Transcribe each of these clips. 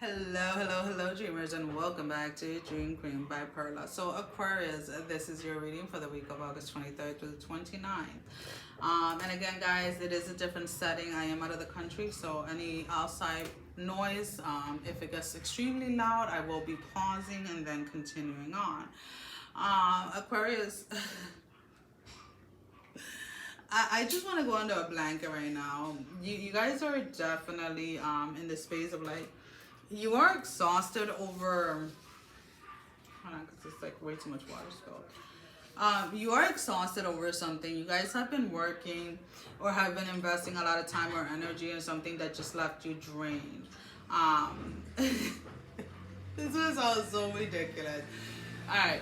Hello, dreamers, and welcome back to Dream Cream by Perla. So, Aquarius, this is your reading for the week of August 23rd through the 29th. And again, guys, it is a different setting. I am out of the country, so any outside noise, if it gets extremely loud, I will be pausing and then continuing on. Aquarius, I just want to go under a blanket right now. You guys are definitely in the space of like, you are exhausted over, hold on, because it's like way too much water spilled. You are exhausted over something. You guys have been working or have been investing a lot of time or energy in something that just left you drained. This was all so ridiculous. All right.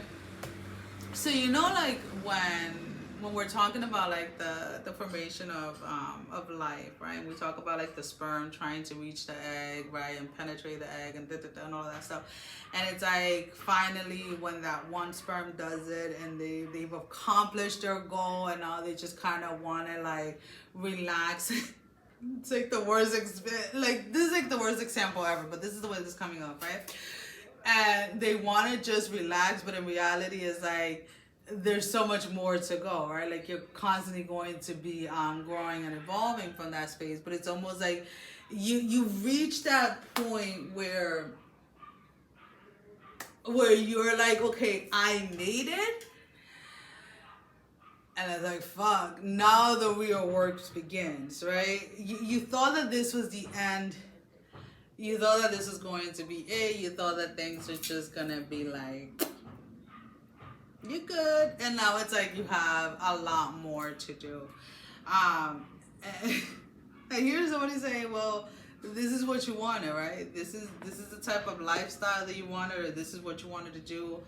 So like when we're talking about like the formation of life, right? We talk about like the sperm trying to reach the egg, right, and penetrate the egg and all of that stuff. And it's like finally when that one sperm does it and they've accomplished their goal and now they just kind of want to like relax. It's like the worst this is like the worst example ever, but this is the way this is coming up, right? And they want to just relax, but in reality is like there's so much more to go, right? Like you're constantly going to be growing and evolving from that space, but it's almost like you reach that point where you're like, okay, I made it, and it's like, fuck, now the real work begins, right? You thought that this was the end. You thought that this was going to be it. You thought that things were just gonna be like, you're good. And now it's like you have a lot more to do. And here's somebody saying, well, this is what you wanted, right? This is the type of lifestyle that you wanted, or this is what you wanted to do.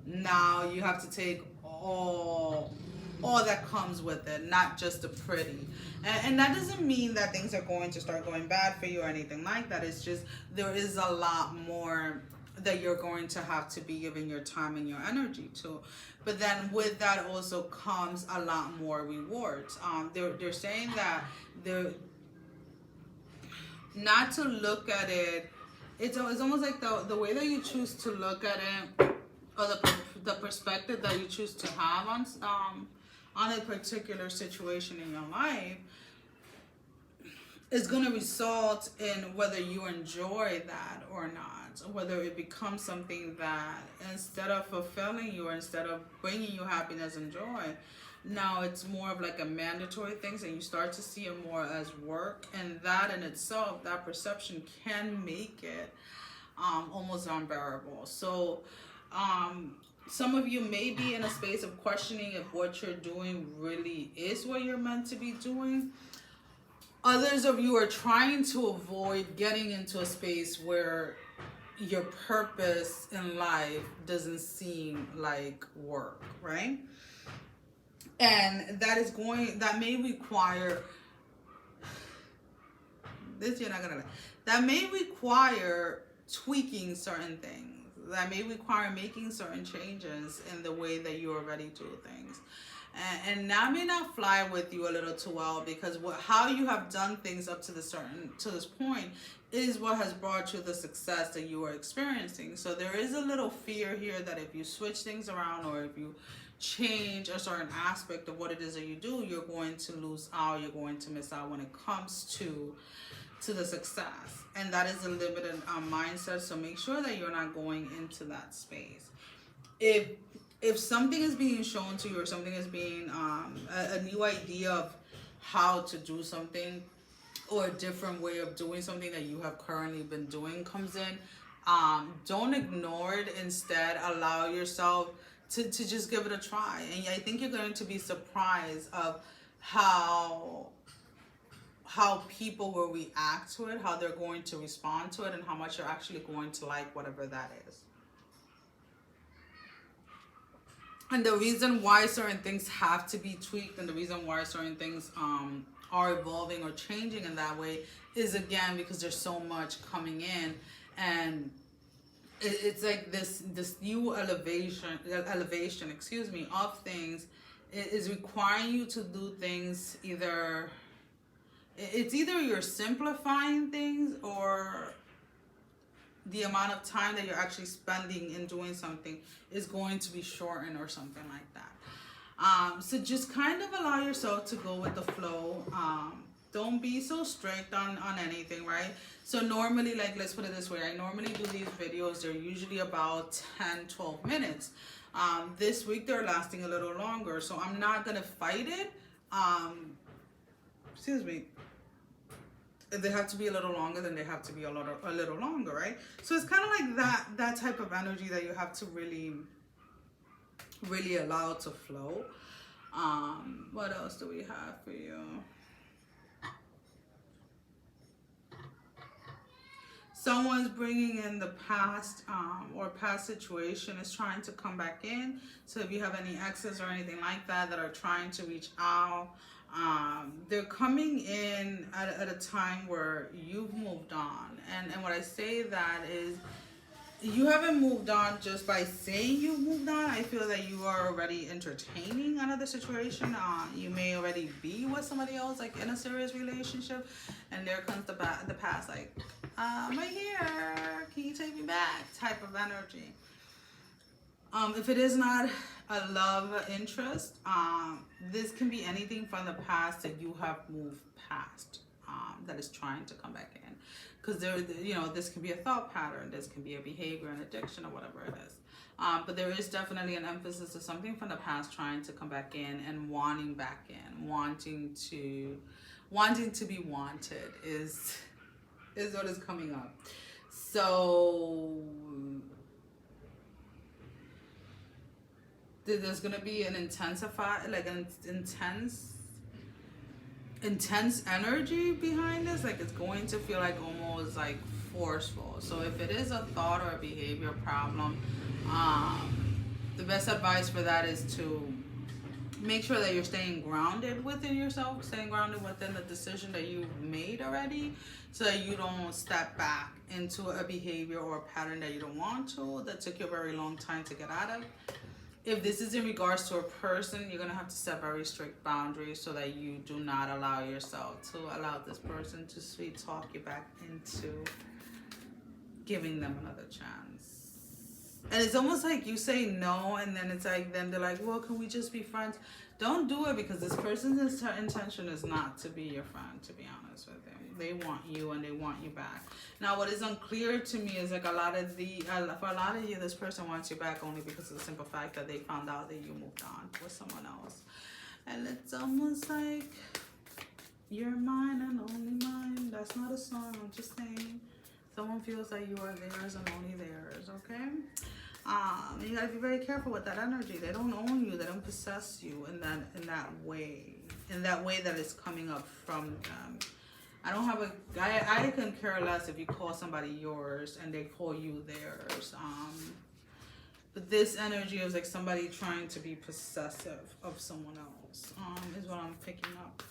Now you have to take all that comes with it, not just the pretty. And that doesn't mean that things are going to start going bad for you or anything like that. It's just there is a lot more that you're going to have to be giving your time and your energy to. But then with that also comes a lot more rewards. They're saying that they're not to look at it. It's almost like the way that you choose to look at it, or the perspective that you choose to have on a particular situation in your life is going to result in whether you enjoy that or not, or whether it becomes something that instead of fulfilling you or instead of bringing you happiness and joy, now it's more of like a mandatory thing, and you start to see it more as work, and that in itself, that perception can make it almost unbearable. So some of you may be in a space of questioning if what you're doing really is what you're meant to be doing. Others of you are trying to avoid getting into a space where your purpose in life doesn't seem like work, right? And that may require, that may require tweaking certain things. That may require making certain changes in the way that you already do things. And that may not fly with you a little too well, because how you have done things up to this point is what has brought you the success that you are experiencing. So there is a little fear here that if you switch things around or if you change a certain aspect of what it is that you do, you're going to lose out, you're going to miss out when it comes to the success. And that is a limited mindset, so make sure that you're not going into that space. If something is being shown to you, or something is being a new idea of how to do something, or a different way of doing something that you have currently been doing comes in, don't ignore it. Instead, allow yourself to just give it a try. And I think you're going to be surprised of how people will react to it, how they're going to respond to it, and how much you're actually going to like whatever that is. And the reason why certain things have to be tweaked, and the reason why certain things are evolving or changing in that way is, again, because there's so much coming in, and it's like this new elevation of things is requiring you to do things it's either you're simplifying things or the amount of time that you're actually spending in doing something is going to be shortened or something like that. So just kind of allow yourself to go with the flow. Don't be so strict on anything, right? So normally, like, let's put it this way, I normally do these videos, they're usually about 10-12 minutes. This week they're lasting a little longer, so I'm not gonna fight it. Excuse me. If they have to be a little longer, then they have to be a little longer, right? So it's kind of like that type of energy that you have to really allow to flow. What else do we have for you? Someone's bringing in the past, or past situation is trying to come back in. So if you have any exes or anything like that are trying to reach out, they're coming in at a time where you've moved on. And what I say that is, you haven't moved on just by saying you've moved on. I feel that you are already entertaining another situation. You may already be with somebody else, like in a serious relationship, and there comes the past, like, I'm right here, can you take me back, type of energy. If it is not a love interest, this can be anything from the past that you have moved past, that is trying to come back in. Because this can be a thought pattern, this can be a behavior, an addiction, or whatever it is. But there is definitely an emphasis to something from the past trying to come back in and wanting back in, wanting to be wanted is what is coming up. So there's gonna be an intense energy behind this. Like, it's going to feel like almost like forceful. So if it is a thought or a behavior problem, the best advice for that is to make sure that you're staying grounded within yourself, staying grounded within the decision that you've made already, so that you don't step back into a behavior or a pattern that you don't want to, that took you a very long time to get out of. If this is in regards to a person, you're going to have to set very strict boundaries so that you do not allow yourself to allow this person to sweet talk you back into giving them another chance. And it's almost like you say no, and then it's like, then they're like, well, can we just be friends? Don't do it, because this person's intention is not to be your friend, to be honest with them. They want you and they want you back. Now, what is unclear to me is like for a lot of you, this person wants you back only because of the simple fact that they found out that you moved on with someone else. And it's almost like, you're mine and only mine. That's not a song, I'm just saying. Someone feels like you are theirs and only theirs, okay? You gotta be very careful with that energy. They don't own you, they don't possess you in that way that is coming up from them. I can care less if you call somebody yours and they call you theirs. But this energy is like somebody trying to be possessive of someone else, is what I'm picking up.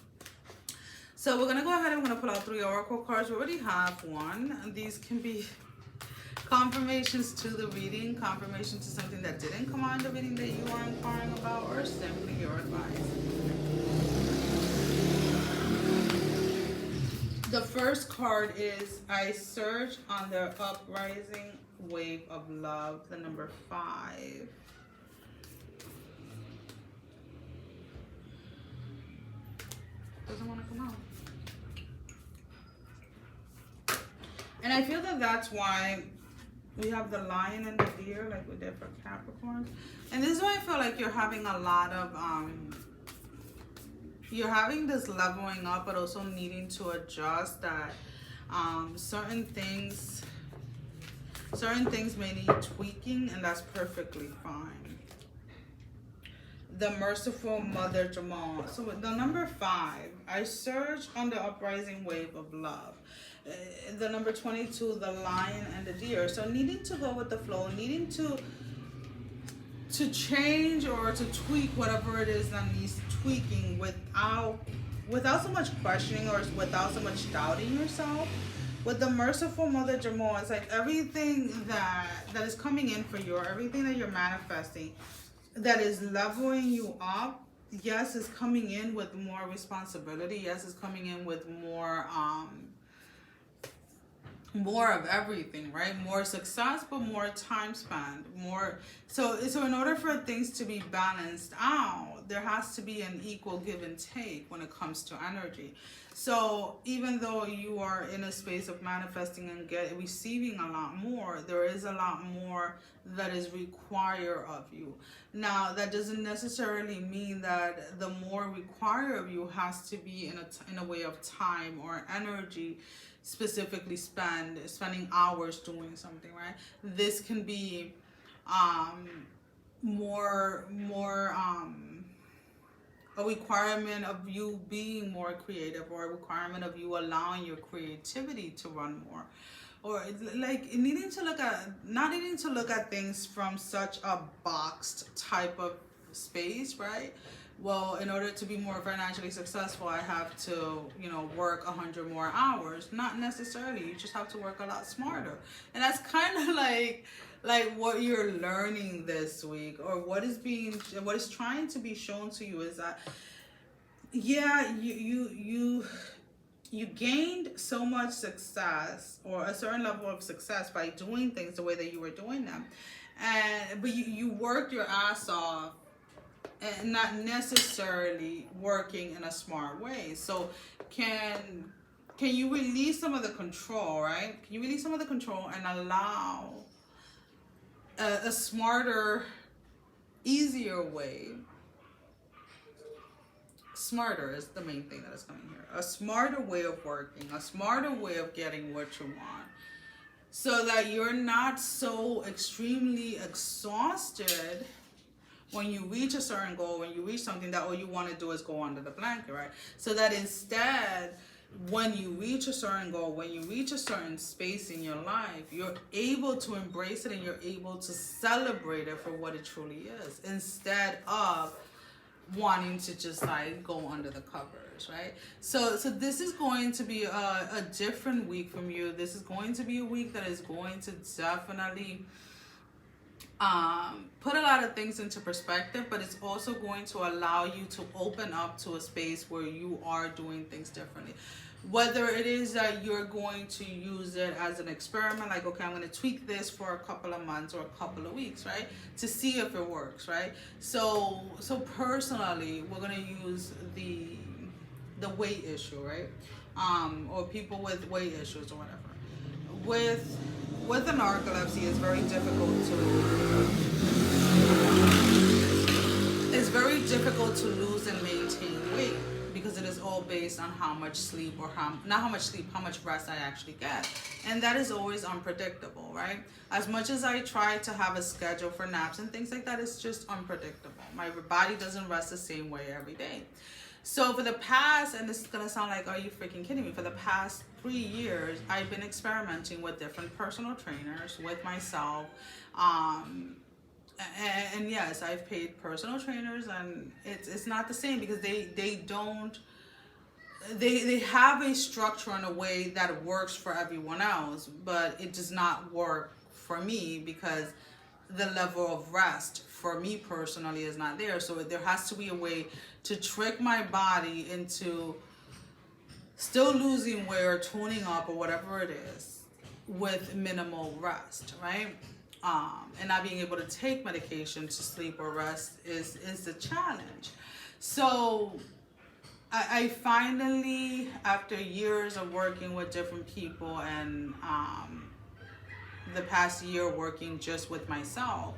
So we're gonna go ahead and we're gonna pull out 3 oracle cards. We already have one, and these can be confirmations to the reading, confirmation to something that didn't come on the reading that you are inquiring about, or simply your advice. The first card is, I surge on the uprising wave of love, the number 5. Doesn't want to come out. And I feel that that's why we have the lion and the deer, like we did for Capricorn. And this is why I feel like you're having a lot of, you're having this leveling up, but also needing to adjust that certain things may need tweaking, and that's perfectly fine. The merciful Mother Jamal. So with the number 5, I surge on the uprising wave of love. The number 22, the lion and the deer. So needing to go with the flow, needing to change or to tweak whatever it is that needs tweaking without so much questioning or without so much doubting yourself. With the merciful Mother Jamal, it's like everything that is coming in for you, or everything that you're manifesting that is leveling you up, yes, is coming in with more responsibility. Yes, is coming in with more more of everything, right? More success, but more time spent, more. So in order for things to be balanced out, there has to be an equal give and take when it comes to energy. So even though you are in a space of manifesting and receiving a lot more, there is a lot more that is required of you. Now, that doesn't necessarily mean that the more required of you has to be in a way of time or energy, specifically spending hours doing something, right? This can be more a requirement of you being more creative, or a requirement of you allowing your creativity to run more, or like not needing to look at things from such a boxed type of space, right? Well, in order to be more financially successful, I have to, work 100 more hours. Not necessarily. You just have to work a lot smarter. And that's kind of like what you're learning this week, or what is trying to be shown to you is that, yeah, you gained so much success, or a certain level of success, by doing things the way that you were doing them, but you worked your ass off, and not necessarily working in a smart way. So can you release some of the control, right? Can you release some of the control and allow a smarter, easier way? Smarter is the main thing that is coming here. A smarter way of working, a smarter way of getting what you want, so that you're not so extremely exhausted when you reach a certain goal, when you reach something, that all you want to do is go under the blanket, right? So that instead, when you reach a certain goal, when you reach a certain space in your life, you're able to embrace it, and you're able to celebrate it for what it truly is, instead of wanting to just like go under the covers, right? So this is going to be a different week from you. This is going to be a week that is going to definitely put a lot of things into perspective, but it's also going to allow you to open up to a space where you are doing things differently. Whether it is that you're going to use it as an experiment, like, okay, I'm going to tweak this for a couple of months or a couple of weeks, right, to see if it works, right? So personally, we're going to use the weight issue, right? Or people with weight issues or whatever. With the narcolepsy, it's very difficult to lose and maintain weight, because it is all based on how much sleep, or how much rest I actually get. And that is always unpredictable, right? As much as I try to have a schedule for naps and things like that, it's just unpredictable. My body doesn't rest the same way every day. So for the past, and this is going to sound like, are you freaking kidding me? For the past 3 years, I've been experimenting with different personal trainers, with myself. And yes, I've paid personal trainers, and it's not the same, because they have a structure in a way that works for everyone else, but it does not work for me, because the level of rest for me personally is not there. So there has to be a way to trick my body into still losing weight or tuning up or whatever it is, with minimal rest, right? And not being able to take medication to sleep or rest is the challenge. So I finally, after years of working with different people, and the past year working just with myself,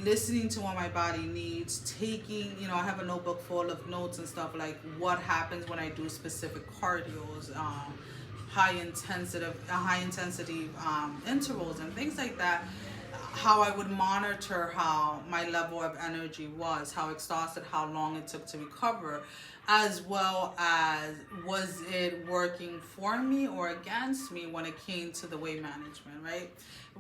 listening to what my body needs, taking, I have a notebook full of notes and stuff, like what happens when I do specific cardios, high intensity intervals and things like that, how I would monitor how my level of energy was, how exhausted, how long it took to recover, as well as was it working for me or against me when it came to the weight management, right?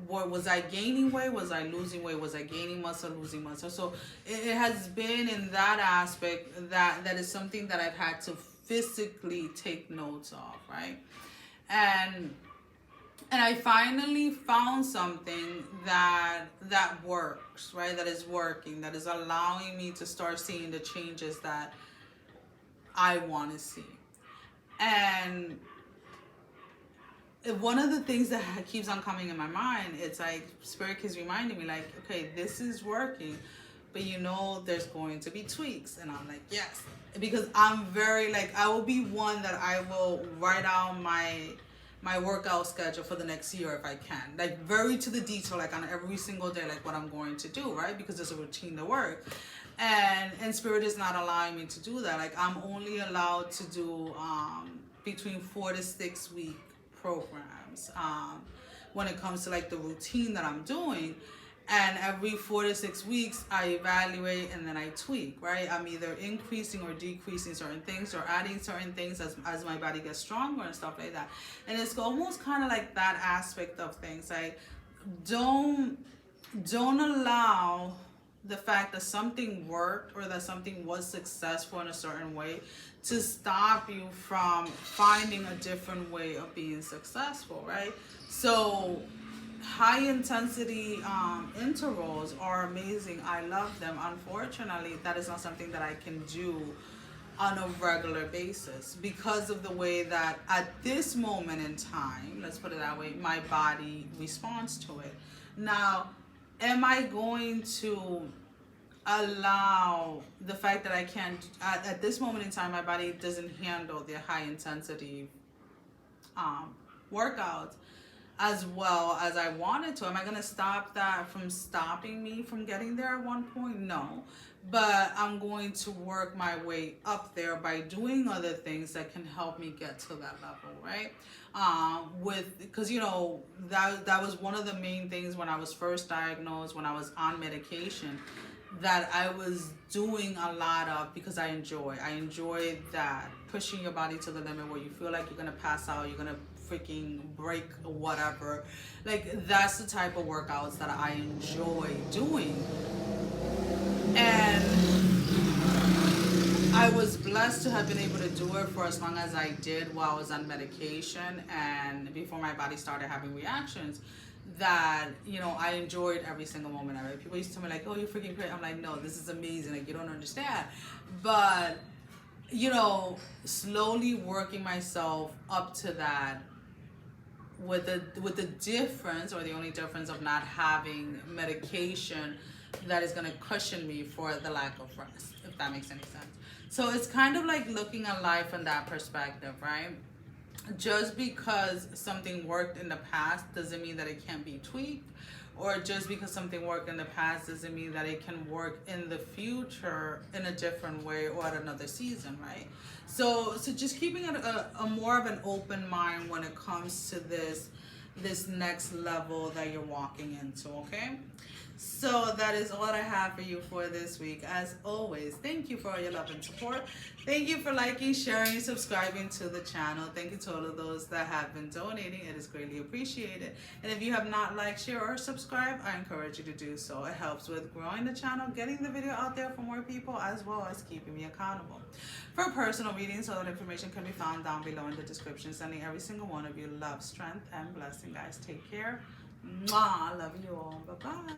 What was I gaining weight? Was I losing weight? Was I gaining muscle, losing muscle? So it has been in that aspect that is something that I've had to physically take notes of, right? And I finally found something that works, right? That is working, that is allowing me to start seeing the changes that I want to see. And one of the things that keeps on coming in my mind, it's like Spirit keeps reminding me, like, okay, this is working, but you know there's going to be tweaks. And I'm like, yes, because I'm very, like, I will be one that I will write out my workout schedule for the next year if I can, like very to the detail, like on every single day, like what I'm going to do, right? Because there's a routine to work, and Spirit is not allowing me to do that. Like, I'm only allowed to do between 4 to 6 week programs when it comes to like the routine that I'm doing. And every 4 to 6 weeks, I evaluate and then I tweak, right? I'm either increasing or decreasing certain things or adding certain things as my body gets stronger and stuff like that. And it's almost kind of like that aspect of things. Like, don't allow the fact that something worked or that something was successful in a certain way to stop you from finding a different way of being successful, right? So high intensity intervals are amazing. I love them. Unfortunately, that is not something that I can do on a regular basis because of the way that at this moment in time, let's put it that way, my body responds to it. Now, am I going to allow the fact that I can't, at this moment in time, my body doesn't handle the high intensity workouts as well as I wanted to? Am I going to stop that from stopping me from getting there at one point? No. But I'm going to work my way up there by doing other things that can help me get to that level, right? Because, you know, that was one of the main things when I was first diagnosed, when I was on medication, that I was doing a lot of, because I enjoy that, pushing your body to the limit where you feel like you're going to pass out, you're going to freaking break whatever. Like, that's the type of workouts that I enjoy doing. And I was blessed to have been able to do it for as long as I did while I was on medication and before my body started having reactions, that, you know, I enjoyed every single moment of it. People used to tell me like, oh, you're freaking great. I'm like, no, this is amazing. Like, you don't understand. But, you know, slowly working myself up to that, with the difference, or the only difference, of not having medication that is going to cushion me for the lack of rest, if that makes any sense. So it's kind of like looking at life from that perspective, right? Just because something worked in the past doesn't mean that it can't be tweaked, or just because something worked in the past doesn't mean that it can work in the future in a different way or at another season, right? So just keeping it a more of an open mind when it comes to this next level that you're walking into, okay? So that is all I have for you for this week. As always, thank you for all your love and support. Thank you for liking, sharing, subscribing to the channel. Thank you to all of those that have been donating. It is greatly appreciated. And if you have not liked, share, or subscribed, I encourage you to do so. It helps with growing the channel, getting the video out there for more people, as well as keeping me accountable. For personal readings, all that information can be found down below in the description. Sending every single one of you love, strength, and blessing, guys. Take care. Mwah. I love you all. Bye-bye.